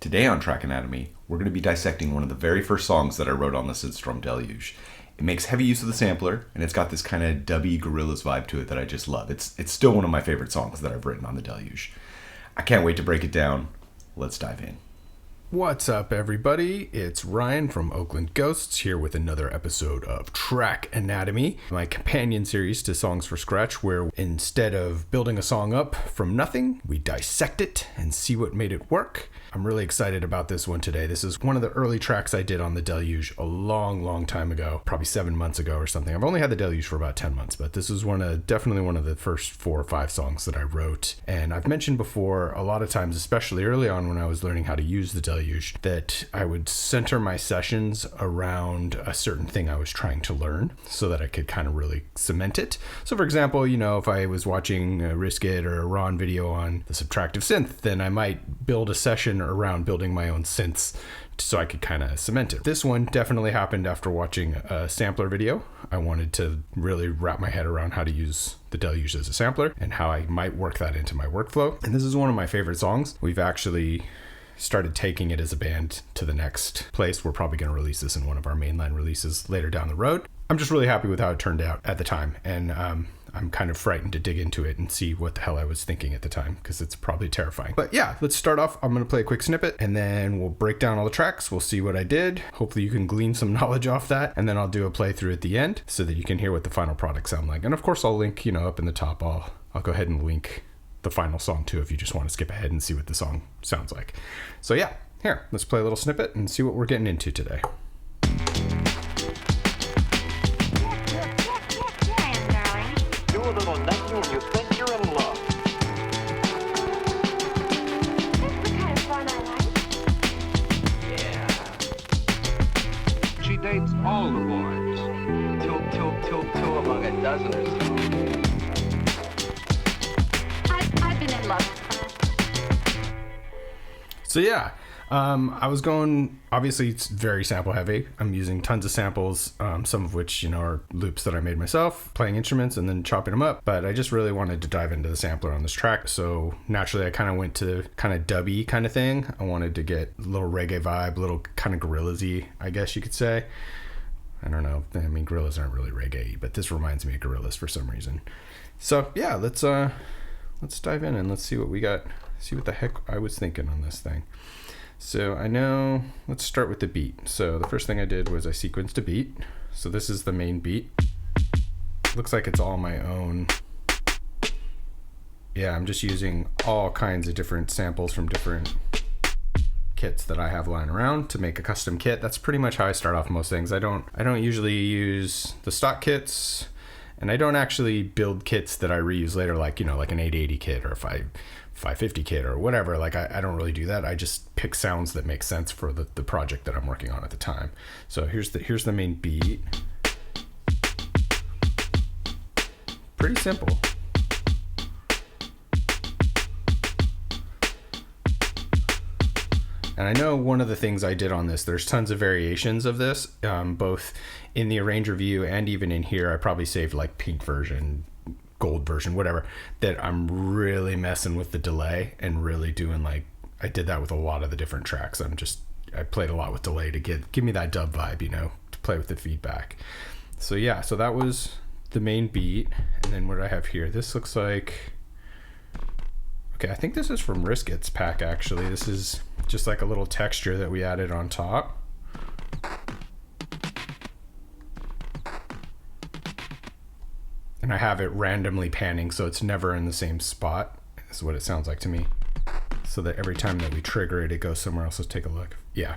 Today on Track Anatomy, we're going to be dissecting one of the very first songs that I wrote on the Synthstrom Deluge. It makes heavy use of the sampler, and it's got this kind of dubby Gorillaz vibe to it that I just love. It's still one of my favorite songs that I've written on the Deluge. I can't wait to break it down. Let's dive in. What's up, everybody? It's Ryan from Oakland Ghosts here with another episode of Track Anatomy, my companion series to Songs for Scratch, where instead of building a song up from nothing, we dissect it and see what made it work. I'm really excited about this one today. This is one of the early tracks I did on the Deluge a long time ago, probably 7 months ago or something. I've only had the Deluge for about 10 months, but this is definitely one of the first 4 or 5 songs that I wrote. And I've mentioned before a lot of times, especially early on when I was learning how to use the Deluge, that I would center my sessions around a certain thing I was trying to learn so that I could kind of really cement it. So for example, if I was watching a Risk It or a Ron video on the subtractive synth, then I might build a session around building my own synths so I could kind of cement it. This one definitely happened after watching a sampler video. I wanted to really wrap my head around how to use the Deluge as a sampler and how I might work that into my workflow. And this is one of my favorite songs. We've actually started taking it as a band to the next place. We're probably going to release this in one of our mainline releases later down the road. I'm just really happy with how it turned out at the time. And I'm kind of frightened to dig into it and see what the hell I was thinking at the time, because it's probably terrifying. But yeah, let's start off. I'm going to play a quick snippet and then we'll break down all the tracks. We'll see what I did. Hopefully you can glean some knowledge off that. And then I'll do a playthrough at the end so that you can hear what the final product sound like. And of course I'll link, up in the top, I'll go ahead and link the final song too if you just want to skip ahead and see what the song sounds like. So yeah, here, let's play a little snippet and see what we're getting into today. Do a little nothing and you think you're in love. That's the kind of fun I like. Yeah. She dates all the boys. Two among a dozen or so. I've been in love. So yeah, I was going, obviously it's very sample heavy. I'm using tons of samples, some of which, are loops that I made myself, playing instruments and then chopping them up. But I just really wanted to dive into the sampler on this track. So naturally I kind of went to kind of dubby kind of thing. I wanted to get a little reggae vibe, a little kind of Gorillaz-y, I guess you could say. I don't know. I mean, Gorillaz aren't really reggae-y, but this reminds me of Gorillaz for some reason. So yeah, let's dive in and let's see what we got. See what the heck I was thinking on this thing. So let's start with the beat. So the first thing I did was I sequenced a beat. So this is the main beat. Looks like it's all my own. Yeah, I'm just using all kinds of different samples from different kits that I have lying around to make a custom kit. That's pretty much how I start off most things. I don't usually use the stock kits, and I don't actually build kits that I reuse later, like an 880 kit or a 550 kit or whatever. Like I don't really do that. I just pick sounds that make sense for the project that I'm working on at the time. So here's the main beat. Pretty simple. And I know one of the things I did on this, there's tons of variations of this, both in the arranger view and even in here. I probably saved like pink version, gold version, whatever, that I'm really messing with the delay and really doing I did that with a lot of the different tracks. I played a lot with delay to give me that dub vibe, to play with the feedback. So yeah, so that was the main beat. And then what I have here, this looks like, okay, I think this is from Risk It's pack actually. This is just like a little texture that we added on top. And I have it randomly panning, so it's never in the same spot. This is what it sounds like to me. So that every time that we trigger it, it goes somewhere else. Let's take a look. Yeah,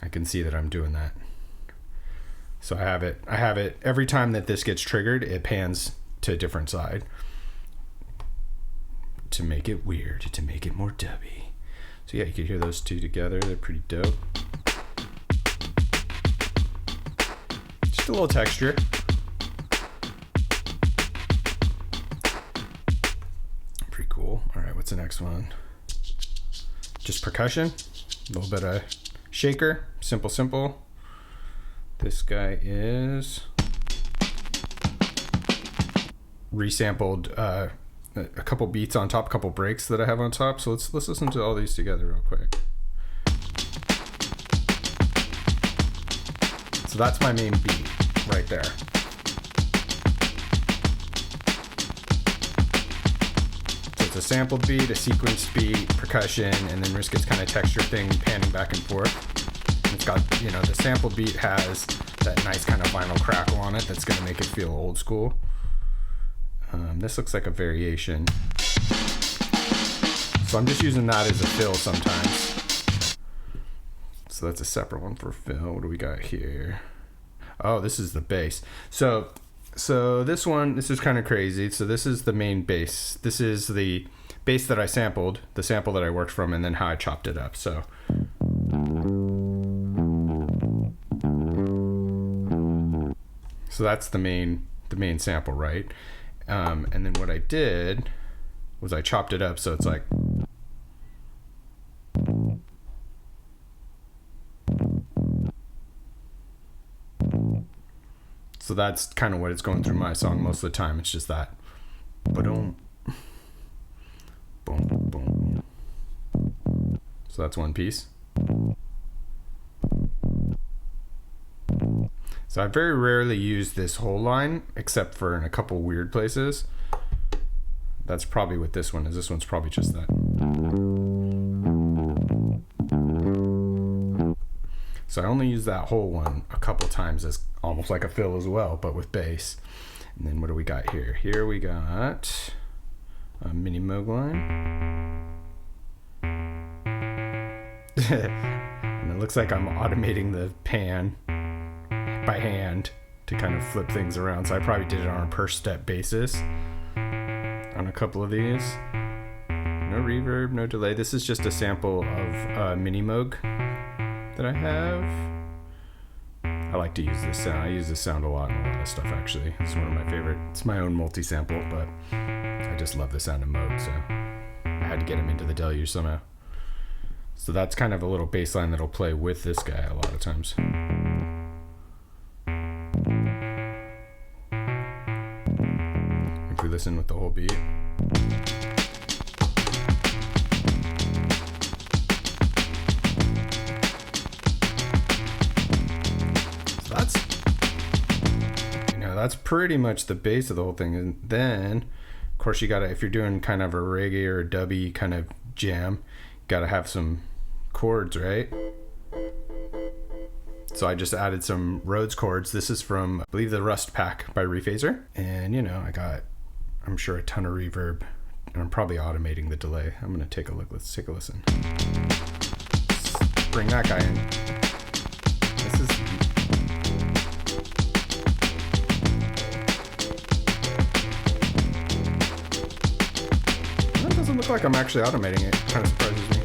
I can see that I'm doing that. So I have it every time that this gets triggered, it pans to a different side to make it weird, to make it more dubby. So yeah, you can hear those two together. They're pretty dope. Just a little texture. Pretty cool. All right, what's the next one? Just percussion. A little bit of shaker. Simple. This guy is resampled a couple beats on top, a couple breaks that I have on top. So let's listen to all these together real quick. that's my main beat right there. So it's a sampled beat, a sequenced beat, percussion, and then there's this kind of texture thing panning back and forth. And it's got, the sampled beat has that nice kind of vinyl crackle on it that's going to make it feel old school. This looks like a variation. So I'm just using that as a fill sometimes. So that's a separate one for fill. What do we got here? Oh, this is the bass. So this is kind of crazy. So this is the main bass. This is the bass that I sampled, the sample that I worked from, and then how I chopped it up. So that's the main sample, right? And then what I did was I chopped it up so it's like. So that's kind of what it's going through my song most of the time. It's just that. Boom, boom, boom. So that's one piece. So I very rarely use this whole line, except for in a couple weird places. That's probably what this one is. This one's probably just that. So I only use that whole one a couple times as almost like a fill as well, but with bass. And then what do we got here? Here we got a mini Moog line. And it looks like I'm automating the pan by hand to kind of flip things around. So I probably did it on a per step basis on a couple of these. No reverb, no delay. This is just a sample of mini Moog that I have. I like to use this sound. I use this sound a lot in a lot of stuff, actually. It's one of my favorite. It's my own multi-sample, but I just love the sound of Moog, so I had to get him into the Deluge somehow. So that's kind of a little bass line that'll play with this guy a lot of times. If we listen with the whole beat. So that's pretty much the base of the whole thing. And then, of course, you gotta, if you're doing kind of a reggae or a dubby kind of jam, you gotta have some chords, right? So I just added some Rhodes chords. This is from, I believe, the Rust Pack by Rephaser. And, I got, I'm sure, a ton of reverb. And I'm probably automating the delay. I'm going to take a look. Let's take a listen. Let's bring that guy in. This is... That doesn't look like I'm actually automating it. It kind of surprises me.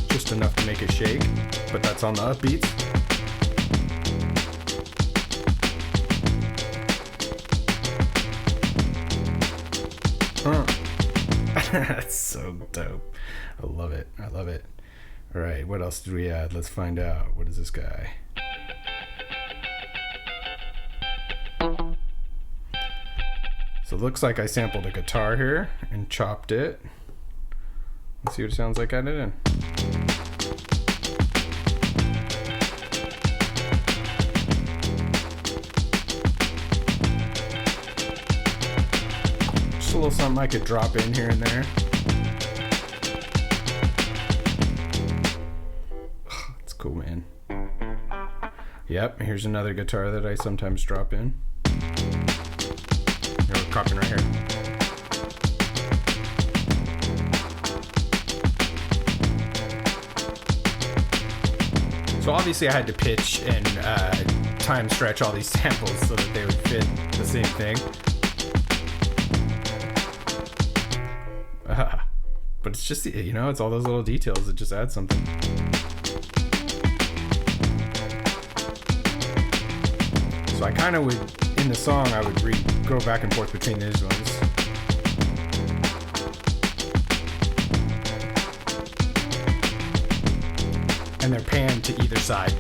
Just enough to make it shake, but that's on the upbeats. That's so dope. I love it. I love it. All right, what else did we add? Let's find out. What is this guy? So it looks like I sampled a guitar here and chopped it. Let's see what it sounds like added in. Just a little something I could drop in here and there. It's cool, man. Yep, here's another guitar that I sometimes drop in. We're dropping right here. So obviously I had to pitch and time stretch all these samples so that they would fit the same thing. But it's just, it's all those little details that just add something. So I kind of would, in the song, I would go back and forth between these ones. And they're panned to either side.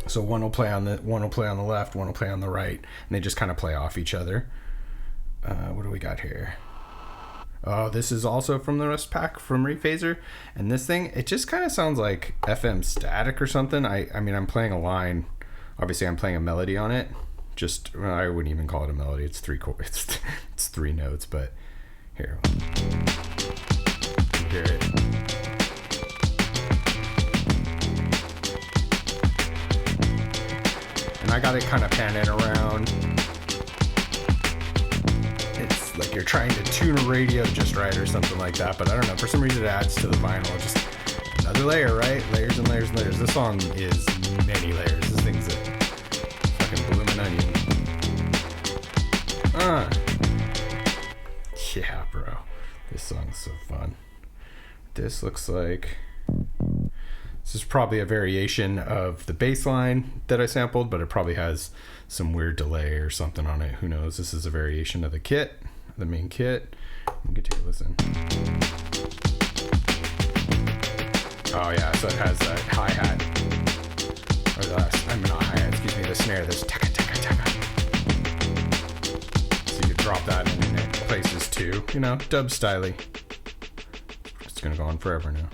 So one will play on the left, one will play on the right, and they just kind of play off each other. What do we got here? Oh, this is also from the Rust pack from Rephaser. And this thing, it just kind of sounds like FM static or something. I mean, I'm playing a line. Obviously, I'm playing a melody on it. Just, well, I wouldn't even call it a melody. It's three chords. It's three notes, but here. You hear it. And I got it kind of panning around. It's like you're trying to tune a radio just right or something like that, but I don't know. For some reason, it adds to the vinyl. Just another layer, right? Layers and layers and layers. This song is many layers. This thing's a fucking blooming onion. Yeah, bro. This song's so fun. This looks like... This is probably a variation of the bass line that I sampled, but it probably has some weird delay or something on it. Who knows? This is a variation of the kit, the main kit. You can take a listen. Oh yeah, so it has that hi-hat. Or not hi-hat, excuse me, the snare. There's taka taka taka. So you could drop that in places too. You know, dub styly. It's gonna go on forever now.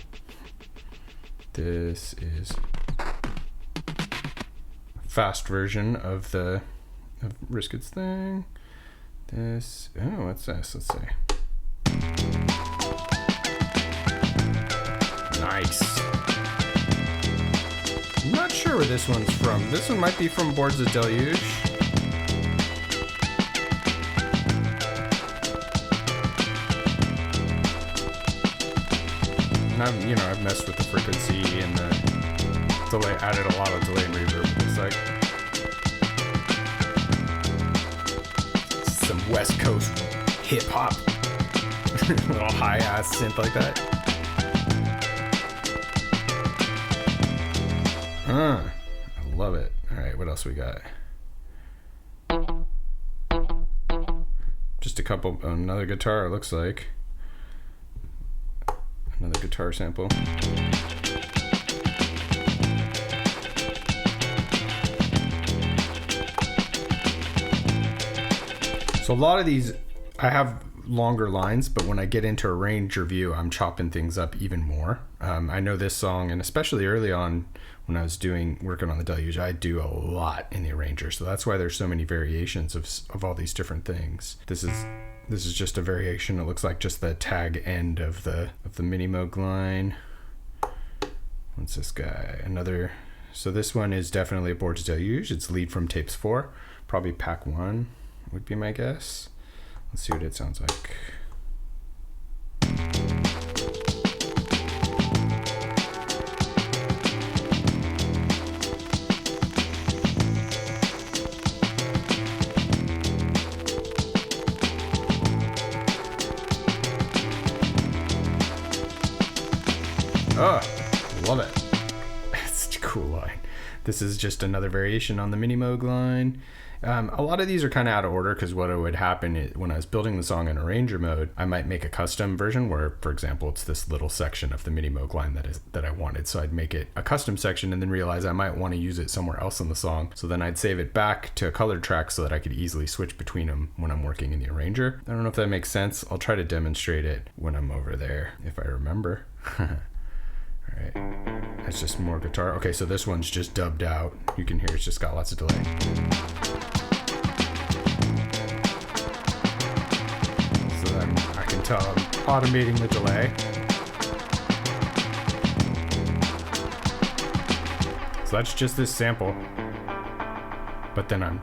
This is a fast version of Risket's thing. This, oh, what's this? Let's see. Nice. I'm not sure where this one's from. This one might be from Boards of Deluge. And I've messed with the frequency and the delay, added a lot of delay and reverb. It's like some West Coast hip hop, little high ass synth like that. I love it. All right, what else we got? Just a couple, another guitar. It looks like. Another guitar sample. So a lot of these, I have longer lines, but when I get into arranger view, I'm chopping things up even more. I know this song, and especially early on when I was working on the Deluge, I do a lot in the arranger. So that's why there's so many variations of all these different things. This is just a variation. It looks like just the tag end of the mini Moog line. What's this guy? Another. So this one is definitely a Boards Deluge. It's lead from tapes 4. Probably pack 1 would be my guess. Let's see what it sounds like. Oh, love it. It's such a cool line. This is just another variation on the mini Moog line. A lot of these are kind of out of order because what would happen is when I was building the song in arranger mode, I might make a custom version where, for example, it's this little section of the mini Moog line that I wanted. So I'd make it a custom section and then realize I might want to use it somewhere else in the song. So then I'd save it back to a colored track so that I could easily switch between them when I'm working in the arranger. I don't know if that makes sense. I'll try to demonstrate it when I'm over there if I remember. Alright, that's just more guitar. Okay, so this one's just dubbed out. You can hear it's just got lots of delay. So then I can tell I'm automating the delay. So that's just this sample. But then I'm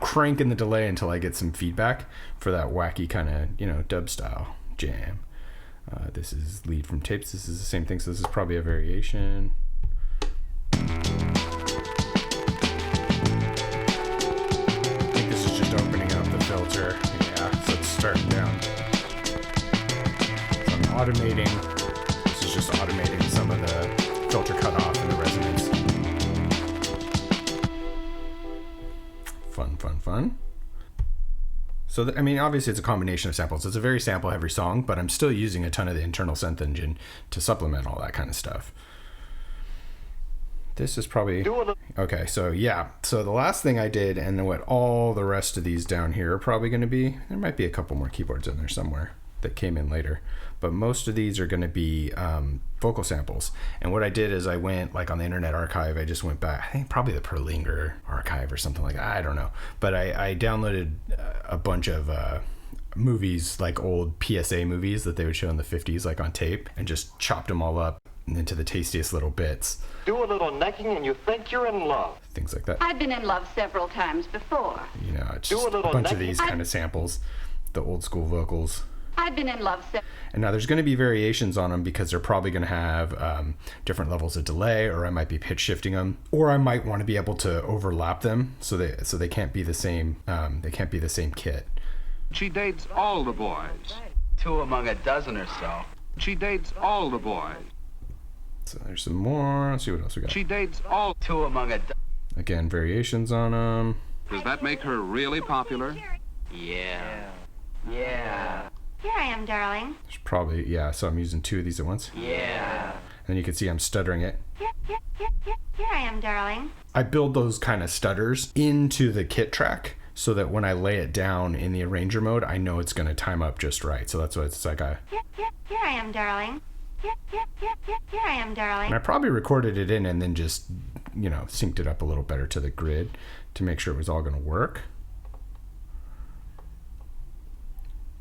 cranking the delay until I get some feedback for that wacky kind of, dub style jam. This is lead from tapes. This is the same thing, so this is probably a variation. I think this is just opening up the filter. Yeah, so it's starting down. So I'm automating. This is just automating some of the filter cutoff and the resonance. Fun. So, obviously it's a combination of samples. It's a very sample-heavy song, but I'm still using a ton of the internal synth engine to supplement all that kind of stuff. This is probably... Okay, so yeah. So the last thing I did, and what all the rest of these down here are probably going to be, there might be a couple more keyboards in there somewhere. that came in later. But most of these are going to be vocal samples. And what I did is I went like on the Internet Archive. I just went back, I think probably the Perlinger archive or something like that. I don't know. But I downloaded a bunch of movies, like old PSA movies that they would show in the 50s, like on tape, and just chopped them all up into the tastiest little bits. Do a little necking and you think you're in love. Things like that. I've been in love several times before. You know, it's just a bunch of these kind of samples, the old school vocals. I've been in love And now there's going to be variations on them because they're probably going to have different levels of delay, or I might be pitch shifting them, or I might want to be able to overlap them so they can't be the same. They can't be the same kit. She dates all the boys. 2 among a dozen or so. She dates all the boys. So there's some more. Let's see what else we got. She dates all. 2 among a dozen. Again, variations on them. Does that make her really popular? Yeah. Here I am, darling. There's probably, yeah, so I'm using 2 of these at once. Yeah. And you can see I'm stuttering it. Here I am, darling. I build those kind of stutters into the kit track so that when I lay it down in the arranger mode, I know it's going to time up just right. So that's why it's like Here I am, darling. Here I am, darling. And I probably recorded it in and then just, you know, synced it up a little better to the grid to make sure it was all going to work.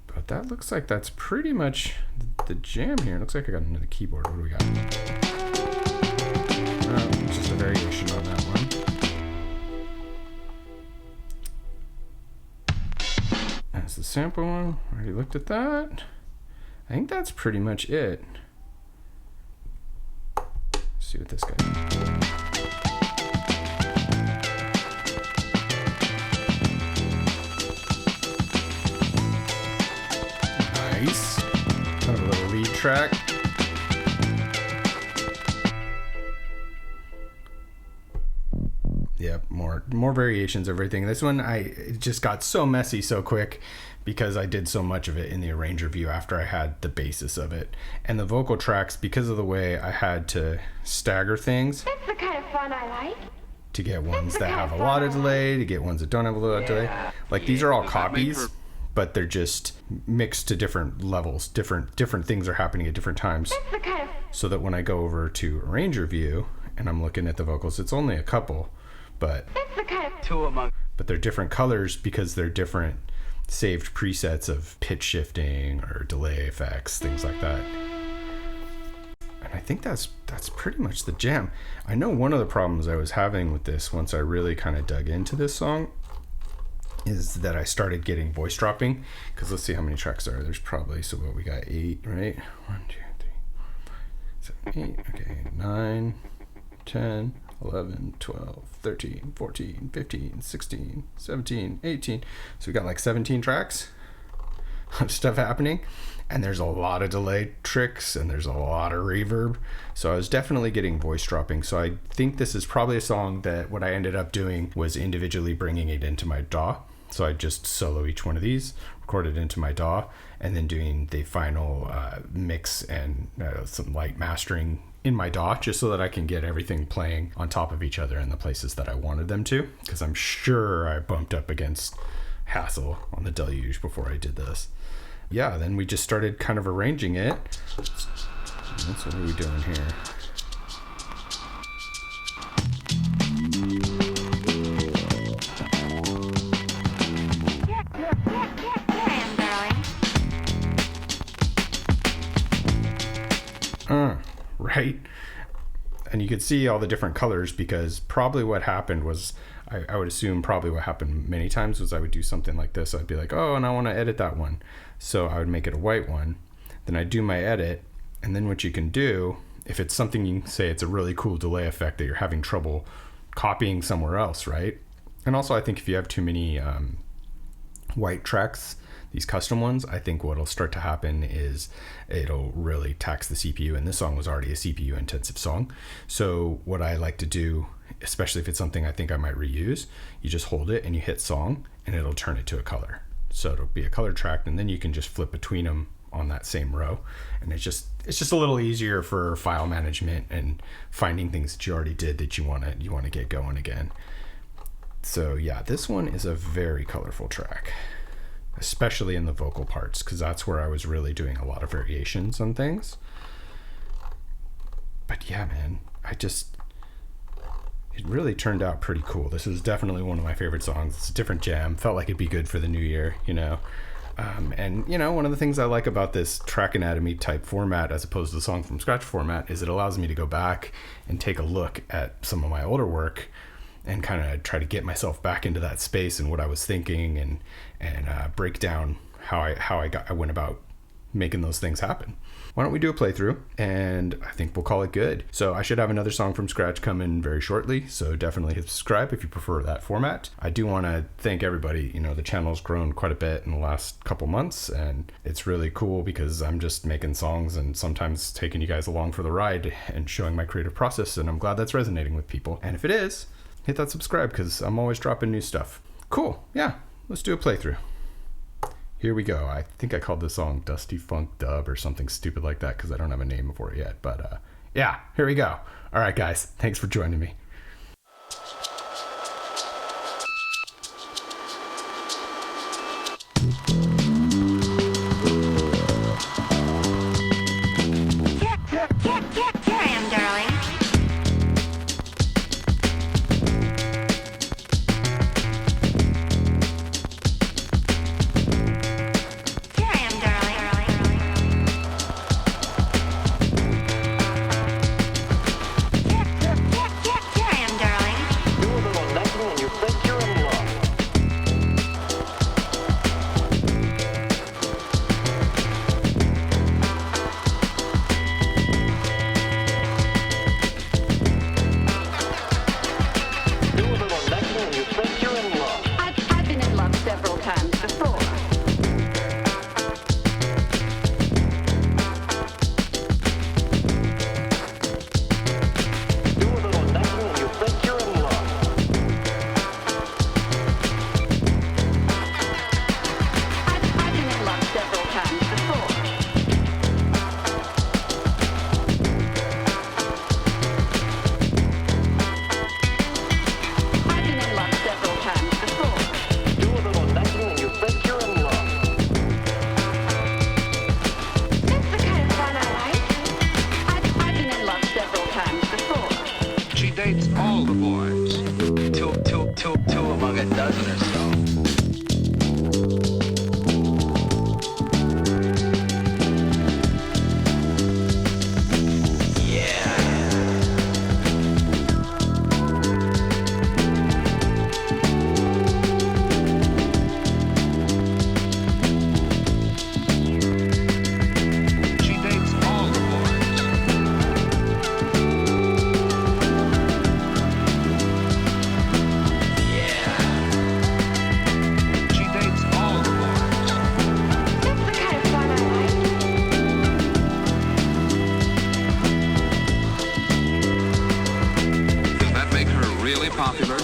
But that looks like that's pretty much the jam here. It looks like I got another keyboard. What do we got? It's just a variation on that one. That's the sample one. Already looked at that. I think that's pretty much it. Let's see what this guy does. Nice. Kind of a little lead track. Yep, more variations of everything. This one it just got so messy so quick because I did so much of it in the arranger view after I had the basis of it. And the vocal tracks, because of the way I had to stagger things That's the kind of fun I like. to get ones that have a lot of delay, to get ones that don't have a lot of delay. Like these are all copies, but they're just mixed to different levels. Different things are happening at different times. That's the kind of So that when I go over to arranger view and I'm looking at the vocals, it's only a couple, but That's the kind of 2 among. but they're different colors because they're different saved presets of pitch shifting or delay effects, things like that. And I think that's pretty much the jam. I know one of the problems I was having with this once I really kind of dug into this song is that I started getting voice dropping, because let's see how many tracks there are. There's probably, so what we got, 8, right? 1, 2, 3, 4, 5, 6, 7, 8. Okay, 9, 10, 11, 12, 13, 14, 15, 16, 17, 18. So we got like 17 tracks of stuff happening, and there's a lot of delay tricks and there's a lot of reverb. So I was definitely getting voice dropping. So I think this is probably a song that what I ended up doing was individually bringing it into my DAW. So I just solo each one of these, record it into my DAW, and then doing the final mix and some light mastering in my DAW, just so that I can get everything playing on top of each other in the places that I wanted them to, because I'm sure I bumped up against hassle on the Deluge before I did this. Yeah, then we just started kind of arranging it. That's what are we doing here? Here I am, darling. Right? And you could see all the different colors, because probably what happened was, I would assume probably what happened many times was I would do something like this. I'd be like, oh, and I want to edit that one. So I would make it a white one. Then I'd do my edit. And then what you can do, if it's something you can say it's a really cool delay effect that you're having trouble copying somewhere else, right? And also I think if you have too many white tracks, these custom ones, I think what'll start to happen is it'll really tax the CPU, and this song was already a CPU intensive song. So what I like to do, especially if it's something I think I might reuse, you just hold it and you hit song and it'll turn it to a color. So it'll be a color track, and then you can just flip between them on that same row. And it's just a little easier for file management and finding things that you already did that you want to get going again. So yeah, this one is a very colorful track. especially in the vocal parts, because that's where I was really doing a lot of variations on things. But yeah, man, it really turned out pretty cool. This is definitely one of my favorite songs. It's a different jam. Felt like it'd be good for the new year, you know. And, you know, one of the things I like about this track anatomy type format as opposed to the song from scratch format is it allows me to go back and take a look at some of my older work and kind of try to get myself back into that space and what I was thinking and break down how I went about making those things happen. Why don't we do a playthrough, and I think we'll call it good. So I should have another song from scratch coming very shortly, so definitely hit subscribe if you prefer that format. I do want to thank everybody. You know, the channel's grown quite a bit in the last couple months, and it's really cool because I'm just making songs and sometimes taking you guys along for the ride and showing my creative process, and I'm glad that's resonating with people. And if it is, hit that subscribe because I'm always dropping new stuff. Cool, yeah, let's do a playthrough. Here we go. I think I called this song Dusty Funk Dub or something stupid like that because I don't have a name for it yet. But yeah, here we go. All right, guys. Thanks for joining me. Here I am, darling. Here I am, darling. Here I am, darling. Do a little necking and you think you're in love. Do a little necking and you think you're in love. I've been in love several times before. Do a little necking and you think you're in love. I've been in love several times before. I've been in love several times before. Do a little necking and you think you're in love. That's the kind of fun I like. I've been in love several times before. She dates all the boys. Two among a dozen or so. She dates all the boys. She dates all the boys. That's the kind of fun I like. Does that make her really popular?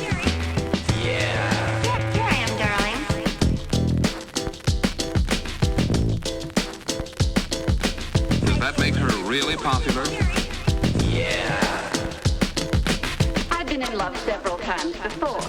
Here I am, darling. Does that make her really popular? I've been in love several times before.